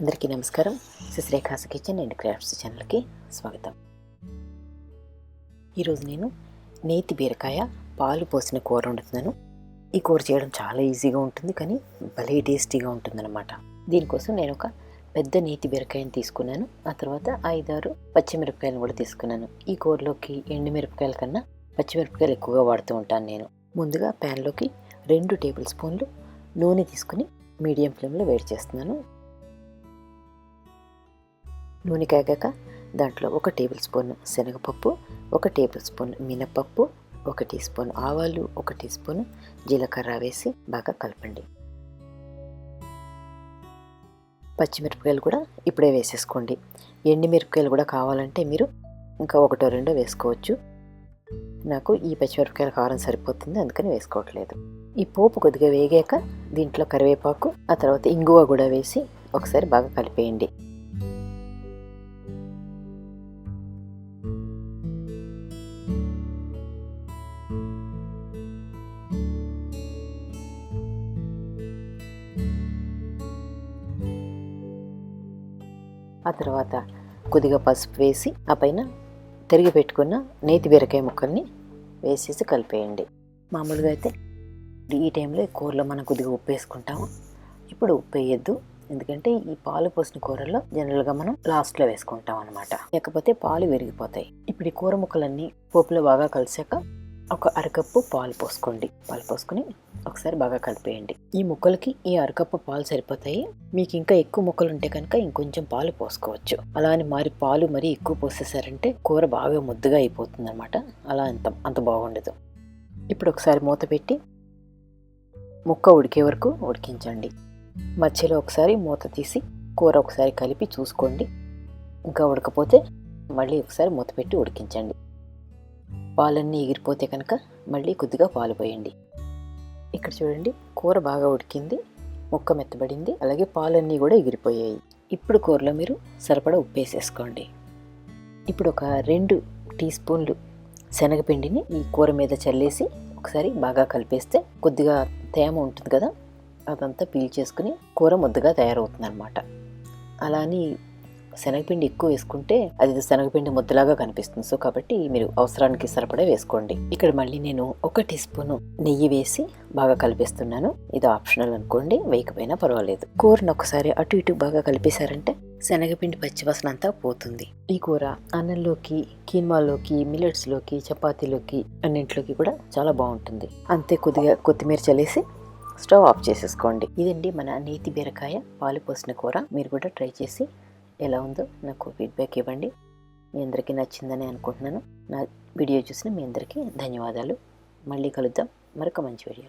అందరికీ నమస్కారం. సుశ్రేఖాస్ kitchen and crafts ఛానల్కి స్వాగతం. ఈరోజు నేను నేతి బీరకాయ పాలు పోసిన కూర వండుతున్నాను. ఈ కూర చేయడం చాలా ఈజీగా ఉంటుంది, కానీ భలే టేస్టీగా ఉంటుందన్నమాట. దీనికోసం నేను ఒక పెద్ద నేతి బీరకాయని తీసుకున్నాను. ఆ తర్వాత 5-6 పచ్చిమిరపకాయలను కూడా తీసుకున్నాను. ఈ కూరలోకి ఎండుమిరపకాయల కన్నా పచ్చిమిరపకాయలు ఎక్కువగా వాడుతూ ఉంటాను నేను. ముందుగా ప్యాన్లోకి 2 టేబుల్ స్పూన్లు నూనె తీసుకుని మీడియం ఫ్లేమ్లో వేడి చేస్తున్నాను. నూనె కాగాక దాంట్లో 1 టేబుల్ స్పూన్ శనగపప్పు, 1 టేబుల్ స్పూన్ మినపప్పు, 1 టీ స్పూన్ ఆవాలు, 1 టీ స్పూన్ జీలకర్ర వేసి బాగా కలపండి. పచ్చిమిరపకాయలు కూడా ఇప్పుడే వేసేసుకోండి. ఎండుమిరపకాయలు కూడా కావాలంటే మీరు ఇంకా 1-2 వేసుకోవచ్చు. నాకు ఈ పచ్చిమిరపకాయల కారం సరిపోతుంది, అందుకని వేసుకోవట్లేదు. ఈ పోపు కొద్దిగా వేగాక దీంట్లో కరివేపాకు, ఆ తర్వాత ఇంగువ కూడా వేసి ఒకసారి బాగా కలిపేయండి. ఆ తర్వాత కొద్దిగా పసుపు వేసి ఆ పైన తరిగి పెట్టుకున్న నేతి బీరకాయ ముక్కల్ని వేసేసి కలిపేయండి. మామూలుగా అయితే ఈ టైంలో కూరలో మనం కొద్దిగా ఉప్పు వేసుకుంటాము. ఇప్పుడు ఉప్పు వేయద్దు, ఎందుకంటే ఈ పాలు పోసిన కూరల్లో జనరల్గా మనం లాస్ట్లో వేసుకుంటాం అనమాట, లేకపోతే పాలు విరిగిపోతాయి. ఇప్పుడు ఈ కూర ముక్కలన్నీ పోపులో బాగా కలిసాక ఒక అరకప్పు పాలు పోసుకోండి. పాలు పోసుకొని ఒకసారి బాగా కలిపేయండి. ఈ ముక్కలకి ఈ అరకప్పు పాలు సరిపోతాయి. మీకు ఇంకా ఎక్కువ ముక్కలు ఉంటే కనుక ఇంకొంచెం పాలు పోసుకోవచ్చు. అలా అని పాలు మరీ ఎక్కువ పోసేసారంటే కూర బాగా ముద్దగా అయిపోతుంది అనమాట. అలా అంత బాగుండదు. ఇప్పుడు ఒకసారి మూత పెట్టి ముక్క ఉడికే వరకు ఉడికించండి. మధ్యలో ఒకసారి మూత తీసి కూర ఒకసారి కలిపి చూసుకోండి. ఇంకా ఉడకపోతే మళ్ళీ ఒకసారి మూత పెట్టి ఉడికించండి. పాలన్నీ ఎగిరిపోతే కనుక మళ్ళీ కొద్దిగా పాలు పోయండి. ఇక్కడ చూడండి, కూర బాగా ఉడికింది, ముక్క మెత్తబడింది, అలాగే పాలన్నీ కూడా ఎగిరిపోయాయి. ఇప్పుడు కూరలో మీరు సరిపడా ఉప్పు వేసేసుకోండి. ఇప్పుడు ఒక 2 టీ స్పూన్లు శనగపిండిని ఈ కూర మీద చల్లేసి ఒకసారి బాగా కలిపేస్తే కొద్దిగా తేమ ఉంటుంది కదా, అదంతా పీల్చేసుకుని కూర ముద్దగా తయారవుతుంది అనమాట. అలా అని శనగపిండి ఎక్కువ వేసుకుంటే అది శనగపిండి ముద్దలాగా కనిపిస్తుంది. సో కాబట్టి మీరు అవసరానికి సరిపడా వేసుకోండి. ఇక్కడ మళ్ళీ నేను 1 టీ స్పూన్ నెయ్యి వేసి బాగా కలిపిస్తున్నాను. ఇది ఆప్షనల్ అనుకోండి, వేయకపోయినా పర్వాలేదు. కూరను ఒకసారి అటు ఇటు బాగా కలిపేశారంటే శనగపిండి పచ్చివాసన అంతా పోతుంది. ఈ కూర అన్నంలోకి, కీన్మాలోకి, మిల్లెట్స్లోకి, చపాతీలోకి అన్నింటిలోకి కూడా చాలా బాగుంటుంది. అంతే, కొద్దిగా కొత్తిమీర చల్లేసి స్టవ్ ఆఫ్ చేసేసుకోండి. ఇదండి మన నేతి బీరకాయ పాలు పోసిన కూర. మీరు కూడా ట్రై చేసి ఎలా ఉందో నాకు ఫీడ్బ్యాక్ ఇవ్వండి. మీ అందరికీ నచ్చిందని అనుకుంటున్నాను. నా వీడియో చూసిన మీ అందరికీ ధన్యవాదాలు. మళ్ళీ కలుద్దాం మరొక మంచి వీడియో.